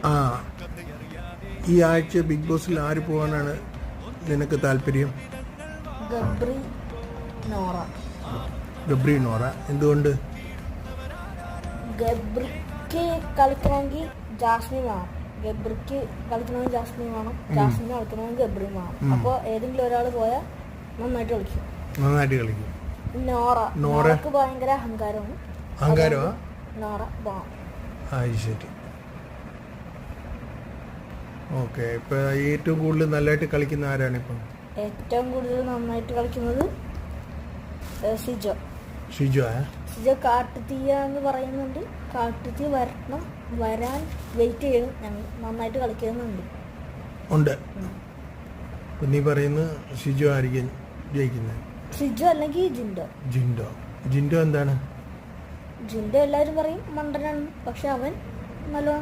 ആ ഈ ആഴ്ച ബിഗ് ബോസിൽ ആര് പോകാനാണ് നിനക്ക് താല്പര്യം? ഗബ്രി, നോറ. ഗബ്രി, നോറ. എന്തുകൊണ്ട്? ഗബ്രിക്ക് കളിക്കണമെങ്കിൽ ജാസ്മിൻ വേണം, ഗബ്രിക്ക് കളിക്കണമെങ്കിൽ ജാസ്മിൻ വേണം, ജാസ്മിന് കളിക്കണമെങ്കിൽ ഗബ്രി വേണം. അപ്പോൾ ഏതെങ്കിലും ഒരാൾ പോയാൽ നന്നായിട്ട് കളിക്കും. നോറക്ക് ഭയങ്കര അഹങ്കാരമാണ്. നോറ പോണം. ശരി. ഓക്കെ. ഇപ്പൊ ഏറ്റവും കൂടുതൽ നല്ലതായിട്ട് കളിക്കുന്ന ആരാണ് ഇപ്പം? ഏറ്റവും കൂടുതൽ നന്നായിട്ട് കളിക്കുന്നത് സിജോ. സിജോ കാട്ടുതീയ എന്ന് പറയുന്നുണ്ട്. കാട്ടുതീ വരാൻ വെയിറ്റ് ചെയ്യണം. ഞങ്ങൾ നന്നായിട്ട് കളിക്കുന്നുണ്ട്. നീ പറയുന്ന സിജോ ആയിരിക്കും ജയിക്കുന്നത്? സിജോ അല്ലെങ്കിൽ ജിൻഡോ എന്താണ്? ജിൻഡോ എല്ലാവരും പറയും മണ്ടനാണ്, പക്ഷെ അവൻ നല്ലോണം